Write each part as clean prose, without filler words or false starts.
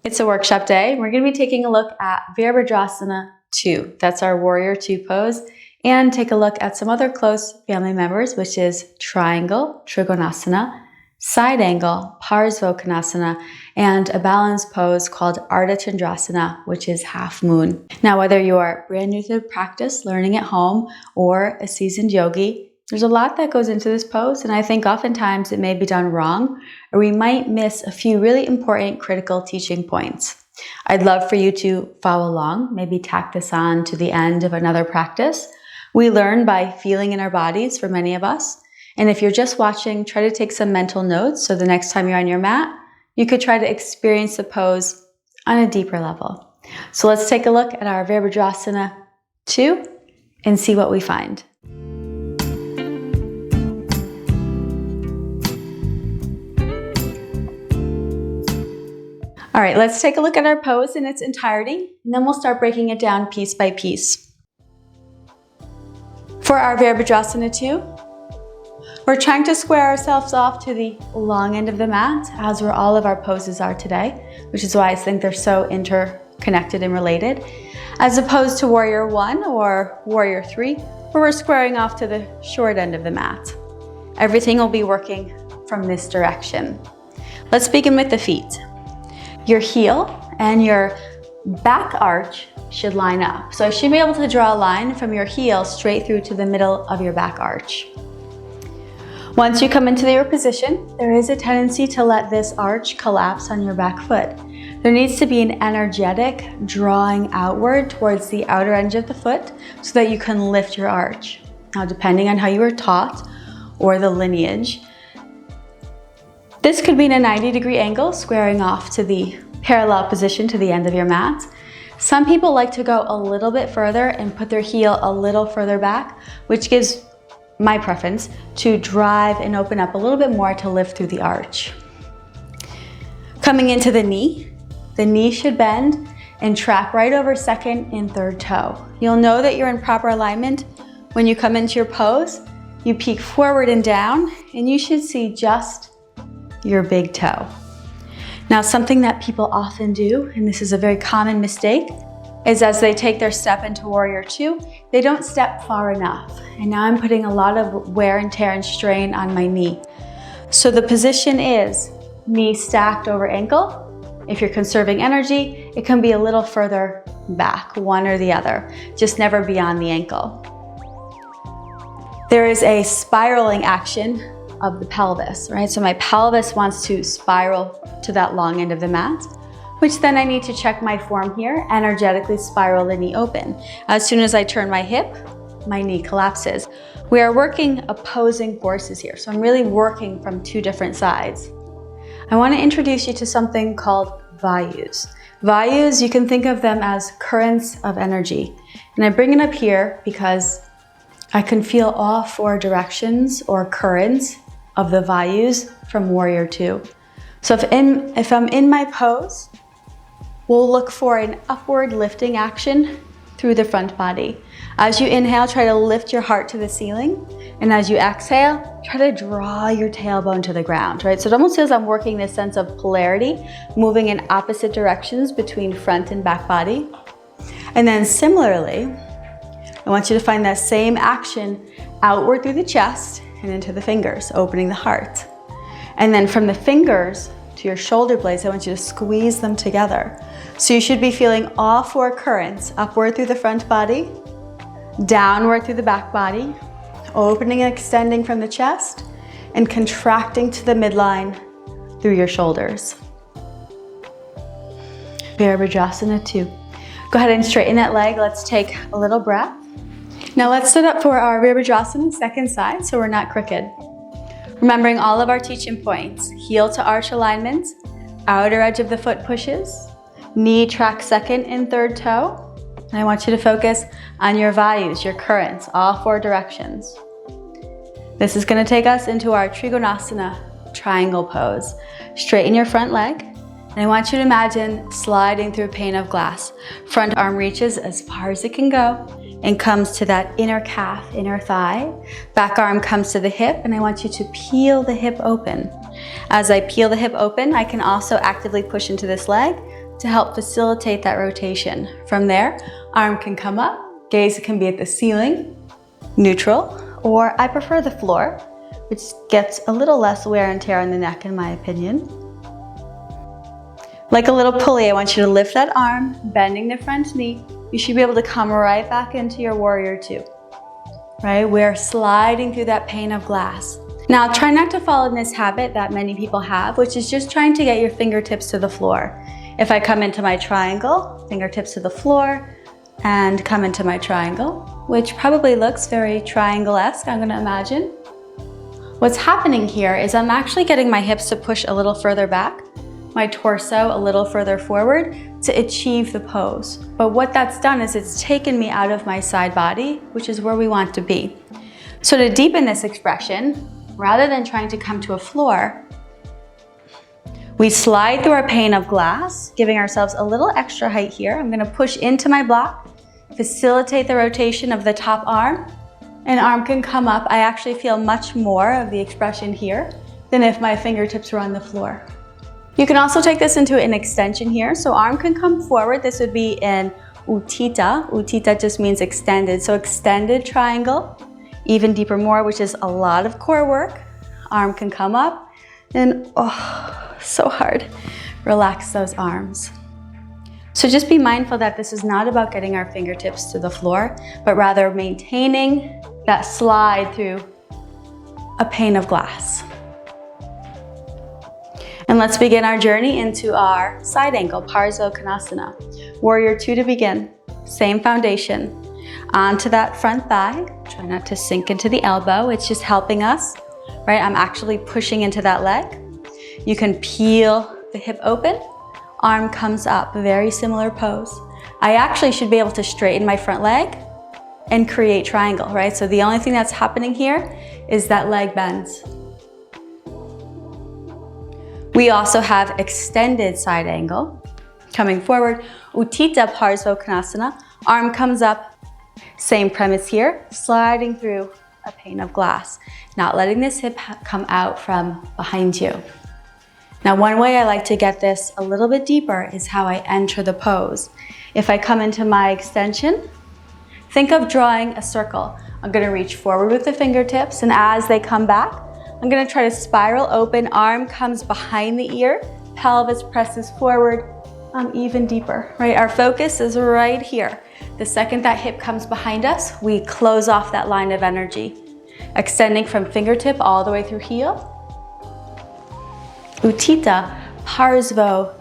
It's a workshop day. We're going to be taking a look at Virabhadrasana 2. That's our Warrior 2 pose. And take a look at some other close family members, which is Triangle, Trikonasana, Side Angle, Parsvottanasana, and a balanced pose called Ardha Chandrasana, which is Half Moon. Now, whether you are brand new to the practice, learning at home, or a seasoned yogi, there's a lot that goes into this pose, and I think oftentimes it may be done wrong, or we might miss a few really important critical teaching points. I'd love for you to follow along, maybe tack this on to the end of another practice. We learn by feeling in our bodies for many of us, and if you're just watching, try to take some mental notes so the next time you're on your mat, you could try to experience the pose on a deeper level. So let's take a look at our Virabhadrasana 2 and see what we find. All right, let's take a look at our pose in its entirety, and then we'll start breaking it down piece by piece. For our Virabhadrasana 2, we're trying to square ourselves off to the long end of the mat, as where all of our poses are today, which is why I think they're so interconnected and related, as opposed to Warrior 1 or Warrior 3, where we're squaring off to the short end of the mat. Everything will be working from this direction. Let's begin with the feet. Your heel and your back arch should line up. So I should be able to draw a line from your heel straight through to the middle of your back arch. Once you come into your position, there is a tendency to let this arch collapse on your back foot. There needs to be an energetic drawing outward towards the outer edge of the foot so that you can lift your arch. Now, depending on how you were taught or the lineage, this could be in a 90-degree angle, squaring off to the parallel position to the end of your mat. Some people like to go a little bit further and put their heel a little further back, which gives my preference to drive and open up a little bit more to lift through the arch. Coming into the knee should bend and track right over second and third toe. You'll know that you're in proper alignment when you come into your pose. You peek forward and down, and you should see just your big toe. Now, something that people often do, and this is a very common mistake, is as they take their step into Warrior 2, they don't step far enough. And now I'm putting a lot of wear and tear and strain on my knee. So the position is knee stacked over ankle. If you're conserving energy, it can be a little further back, one or the other, just never beyond the ankle. There is a spiraling action of the pelvis, right? So my pelvis wants to spiral to that long end of the mat, which then I need to check my form here, energetically spiral the knee open. As soon as I turn my hip, my knee collapses. We are working opposing forces here, so I'm really working from two different sides. I want to introduce you to something called vayus. Vayus, you can think of them as currents of energy. And I bring it up here because I can feel all four directions or currents of the vayus from Warrior 2. So if I'm in my pose, we'll look for an upward lifting action through the front body. As you inhale, try to lift your heart to the ceiling. And as you exhale, try to draw your tailbone to the ground, right? So it almost feels I'm working this sense of polarity, moving in opposite directions between front and back body. And then similarly, I want you to find that same action outward through the chest and into the fingers, opening the heart. And then from the fingers to your shoulder blades, I want you to squeeze them together. So you should be feeling all four currents, upward through the front body, downward through the back body, opening and extending from the chest, and contracting to the midline through your shoulders. Virabhadrasana 2. Go ahead and straighten that leg. Let's take a little breath. Now let's sit up for our Virabhadrasana, second side, so we're not crooked. Remembering all of our teaching points: heel to arch alignment, outer edge of the foot pushes, knee tracks second and third toe. And I want you to focus on your vayus, your currents, all four directions. This is going to take us into our Trikonasana triangle pose. Straighten your front leg. And I want you to imagine sliding through a pane of glass. Front arm reaches as far as it can go and comes to that inner calf, inner thigh. Back arm comes to the hip, and I want you to peel the hip open. As I peel the hip open, I can also actively push into this leg to help facilitate that rotation. From there, arm can come up, gaze can be at the ceiling, neutral, or I prefer the floor, which gets a little less wear and tear on the neck in my opinion. Like a little pulley, I want you to lift that arm, bending the front knee. You should be able to come right back into your warrior two, right? We're sliding through that pane of glass. Now, try not to fall in this habit that many people have, which is just trying to get your fingertips to the floor. If I come into my triangle, fingertips to the floor, and come into my triangle, which probably looks very triangle-esque, I'm gonna imagine. What's happening here is I'm actually getting my hips to push a little further back, my torso a little further forward to achieve the pose. But what that's done is it's taken me out of my side body, which is where we want to be. So to deepen this expression, rather than trying to come to a floor, we slide through our pane of glass, giving ourselves a little extra height here. I'm gonna push into my block, facilitate the rotation of the top arm, and arm can come up. I actually feel much more of the expression here than if my fingertips were on the floor. You can also take this into an extension here. So arm can come forward. This would be in Utthita. Utthita just means extended. So extended triangle, even deeper more, which is a lot of core work. Arm can come up and oh, so hard. Relax those arms. So just be mindful that this is not about getting our fingertips to the floor, but rather maintaining that slide through a pane of glass. And let's begin our journey into our side angle, Parsva Warrior two to begin. Same foundation. Onto that front thigh. Try not to sink into the elbow. It's just helping us, right? I'm actually pushing into that leg. You can peel the hip open. Arm comes up, very similar pose. I actually should be able to straighten my front leg and create triangle, right? So the only thing that's happening here is that leg bends. We also have extended side angle. Coming forward, Utthita Parsva. Arm comes up, same premise here, sliding through a pane of glass, not letting this hip come out from behind you. Now, one way I like to get this a little bit deeper is how I enter the pose. If I come into my extension, think of drawing a circle. I'm gonna reach forward with the fingertips, and as they come back, I'm gonna try to spiral open. Arm comes behind the ear, pelvis presses forward, even deeper, right? Our focus is right here. The second that hip comes behind us, we close off that line of energy, extending from fingertip all the way through heel. Utthita Parsva.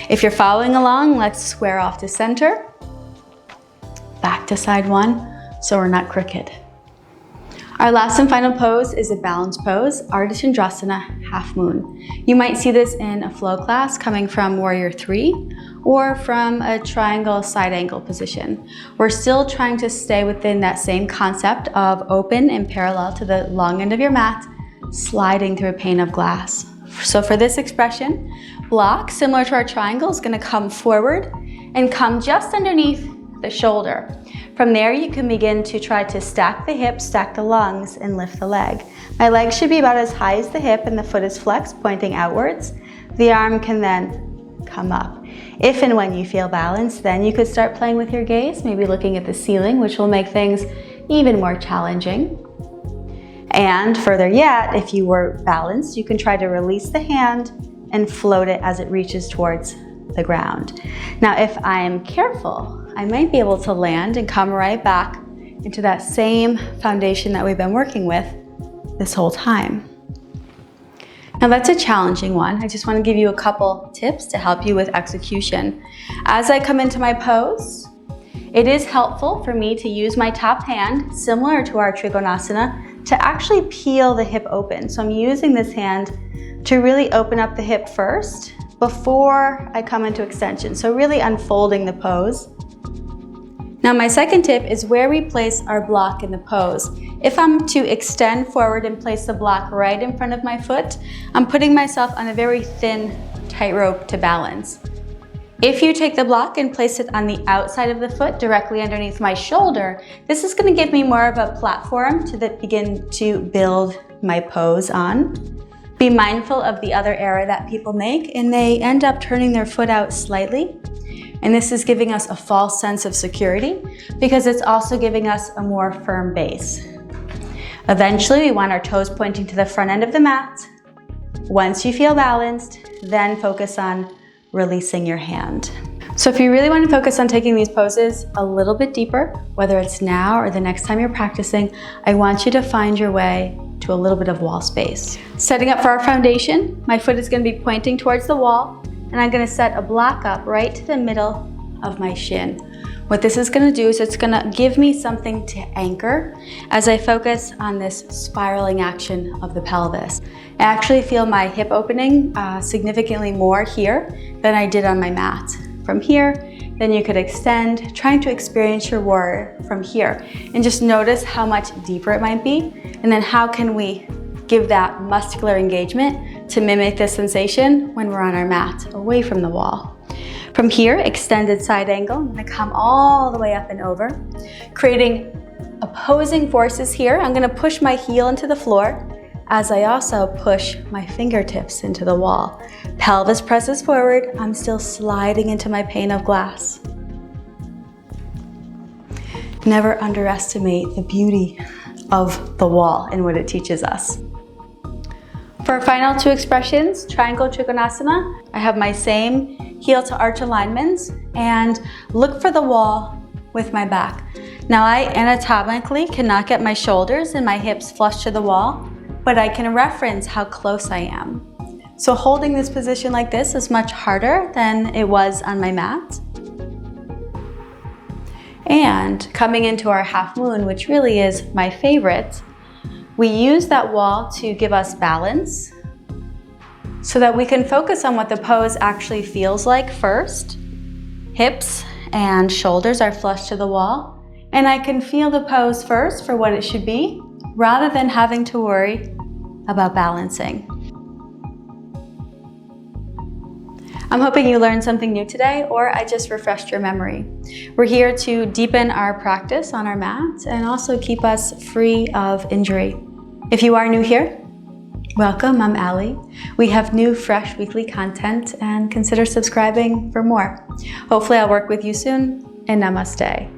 If you're following along, let's square off to center. Back to side one, so we're not crooked. Our last and final pose is a balance pose, Ardha Chandrasana, half moon. You might see this in a flow class coming from warrior three or from a triangle side angle position. We're still trying to stay within that same concept of open and parallel to the long end of your mat, sliding through a pane of glass. So for this expression, block, similar to our triangle, is gonna come forward and come just underneath the shoulder. From there, you can begin to try to stack the hips, stack the lungs, and lift the leg. My leg should be about as high as the hip and the foot is flexed, pointing outwards. The arm can then come up. If and when you feel balanced, then you could start playing with your gaze, maybe looking at the ceiling, which will make things even more challenging. And further yet, if you were balanced, you can try to release the hand and float it as it reaches towards the ground. Now, if I'm careful, I might be able to land and come right back into that same foundation that we've been working with this whole time. Now that's a challenging one. I just want to give you a couple tips to help you with execution. As I come into my pose, it is helpful for me to use my top hand, similar to our Trikonasana, to actually peel the hip open. So I'm using this hand to really open up the hip first before I come into extension. So really unfolding the pose. Now my second tip is where we place our block in the pose. If I'm to extend forward and place the block right in front of my foot, I'm putting myself on a very thin tightrope to balance. If you take the block and place it on the outside of the foot, directly underneath my shoulder, this is going to give me more of a platform to begin to build my pose on. Be mindful of the other error that people make, and they end up turning their foot out slightly. And this is giving us a false sense of security because it's also giving us a more firm base. Eventually, we want our toes pointing to the front end of the mat. Once you feel balanced, then focus on releasing your hand. So if you really want to focus on taking these poses a little bit deeper, whether it's now or the next time you're practicing, I want you to find your way to a little bit of wall space. Setting up for our foundation, my foot is going to be pointing towards the wall, and I'm going to set a block up right to the middle of my shin. What this is going to do is it's going to give me something to anchor as I focus on this spiraling action of the pelvis. I actually feel my hip opening significantly more here than I did on my mat. From here, then you could extend, trying to experience your warrior from here, and just notice how much deeper it might be, and then how can we give that muscular engagement to mimic this sensation when we're on our mat, away from the wall. From here, extended side angle, I'm gonna come all the way up and over, creating opposing forces here. I'm gonna push my heel into the floor as I also push my fingertips into the wall. Pelvis presses forward, I'm still sliding into my pane of glass. Never underestimate the beauty of the wall and what it teaches us. For our final two expressions, triangle trikonasana, I have my same heel to arch alignments and look for the wall with my back. Now I anatomically cannot get my shoulders and my hips flush to the wall, but I can reference how close I am. So holding this position like this is much harder than it was on my mat. And coming into our half moon, which really is my favorite, we use that wall to give us balance so that we can focus on what the pose actually feels like first. Hips and shoulders are flush to the wall, and I can feel the pose first for what it should be, rather than having to worry about balancing. I'm hoping you learned something new today, or I just refreshed your memory. We're here to deepen our practice on our mat and also keep us free of injury. If you are new here, welcome, I'm Allie. We have new, fresh weekly content, and consider subscribing for more. Hopefully I'll work with you soon, and namaste.